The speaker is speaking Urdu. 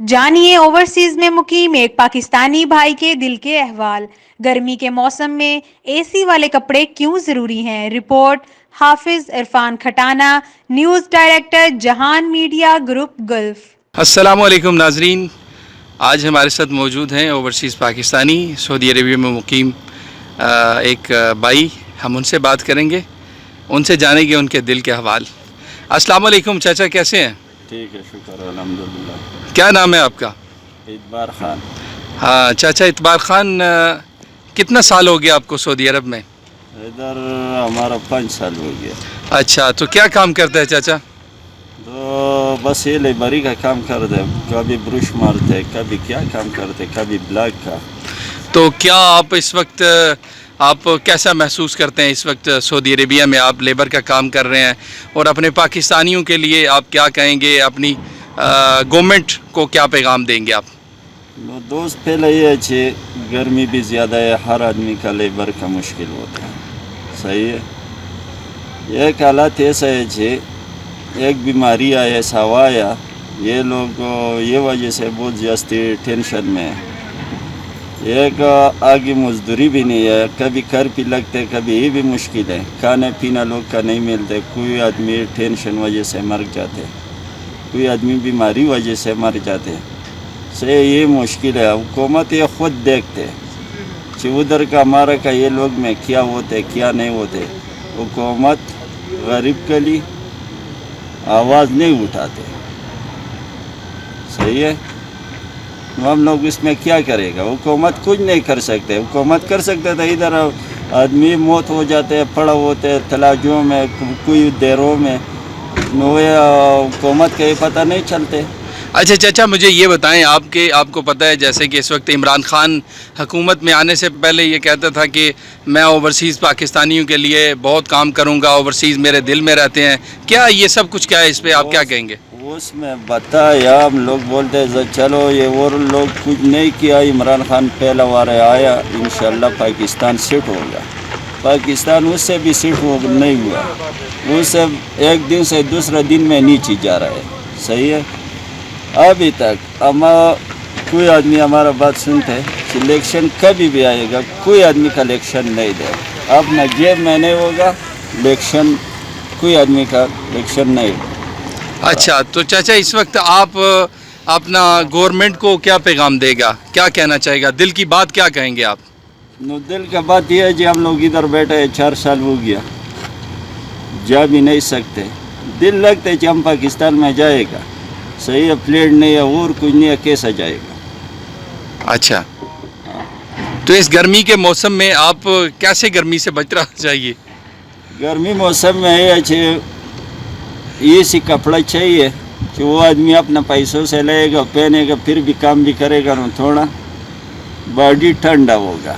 جانیے اوورسیز میں مقیم ایک پاکستانی بھائی کے دل کے احوال۔ گرمی کے موسم میں اے سی والے کپڑے کیوں ضروری ہیں؟ رپورٹ حافظ عرفان کھٹانہ، نیوز ڈائریکٹر جہان میڈیا گروپ گلف۔ السلام علیکم ناظرین، آج ہمارے ساتھ موجود ہیں اوورسیز پاکستانی سعودی عربیہ میں مقیم ایک بھائی۔ ہم ان سے بات کریں گے، ان سے جانیں گے ان کے دل کے حوال۔ السلام علیکم چاچا، کیسے ہیں؟ ٹھیک ہے، شکر الحمدللہ۔ کیا نام ہے آپ کا؟ اعتبار خان۔ ہاں چاچا اعتبار خان، کتنا سال ہو گیا آپ کو سعودی عرب میں؟ ادھر ہمارا 5 سال ہو گیا۔ اچھا، تو کیا کام کرتا ہے چاچا؟ تو بس یہ لیبری کا کام کرتے، کبھی برش مارتے، کبھی کیا کام کرتے، کبھی بلاک کا۔ تو کیا آپ اس وقت آپ کیسا محسوس کرتے ہیں اس وقت سعودی عربیہ میں آپ لیبر کا کام کر رہے ہیں، اور اپنے پاکستانیوں کے لیے آپ کیا کہیں گے؟ اپنی گورنمنٹ کو کیا پیغام دیں گے آپ؟ دوست پہلے یہ اچھی، گرمی بھی زیادہ ہے، ہر آدمی کا لیبر کا مشکل ہوتا ہے، صحیح ہے۔ ایک حالت ایسا ہے جی، ایک بیماری آیا، ہوا آیا، یہ لوگ یہ وجہ سے بہت زیادہ ٹینشن میں ہے۔ ایک آگے مزدوری بھی نہیں ہے، کبھی کر بھی لگتے، کبھی یہ بھی مشکل ہے، کھانا پینا لوگ کا نہیں ملتے، کوئی آدمی ٹینشن وجہ سے مر جاتے، کوئی آدمی بیماری وجہ سے مر جاتے، سے یہ مشکل ہے۔ حکومت یہ خود دیکھتے کہ ادھر کا ہمارا کا یہ لوگ میں کیا ہوتے کیا نہیں ہوتے، حکومت غریب کے لیے آواز نہیں اٹھاتے، صحیح ہے۔ ہم لوگ اس میں کیا کرے گا؟ حکومت کچھ نہیں کر سکتے۔ حکومت کر سکتے تھے، ادھر آدمی موت ہو جاتے، پڑا ہوتے تلاجوں میں، کوئی دیروں میں، حکومت کا یہ پتہ نہیں چلتے۔ اچھا چاچا، مجھے یہ بتائیں، آپ کو پتہ ہے جیسے کہ اس وقت عمران خان حکومت میں آنے سے پہلے یہ کہتا تھا کہ میں اوورسیز پاکستانیوں کے لیے بہت کام کروں گا، اوورسیز میرے دل میں رہتے ہیں، کیا یہ سب کچھ کیا ہے؟ اس پہ آپ کیا کہیں گے؟ اس میں بتایا، ہم لوگ بولتے چلو یہ اور لوگ کچھ نہیں کیا، عمران خان پہلا بار آیا، انشاءاللہ پاکستان سیٹ ہوگا۔ پاکستان اس سے بھی سیٹ نہیں ہوا، اس سے ایک دن سے دوسرا دن میں نیچے جا رہا ہے، صحیح ہے۔ ابھی تک کوئی آدمی ہمارا بات سنتے ہے کہ الیکشن کبھی بھی آئے گا، کوئی آدمی کا الیکشن نہیں دے گا، اب نہ جیب میں نہیں ہوگا الیکشن، کوئی آدمی کا الیکشن نہیں ہوگا۔ اچھا، تو چاچا اس وقت آپ اپنا گورنمنٹ کو کیا پیغام دے گا، کیا کہنا چاہے گا؟ دل کی بات کیا کہیں گے آپ؟ دل کا بات یہ ہے جی، ہم لوگ ادھر بیٹھے ہیں، 4 سال ہو گیا، جا بھی نہیں سکتے، دل لگتا ہے کہ ہم پاکستان میں جائے گا، صحیح ہے، پلیٹ نہیں ہے اور کچھ نہیں ہے، کیسا جائے گا؟ اچھا، تو اس گرمی کے موسم میں آپ کیسے گرمی سے بچ رہا چاہیے؟ گرمی موسم میں یہ اچھے یہ سی کپڑا چاہیے کہ وہ آدمی اپنا پیسوں سے لے گا، پہنے گا، پھر بھی کام بھی کرے گا، تھوڑا باڈی ٹھنڈا ہوگا۔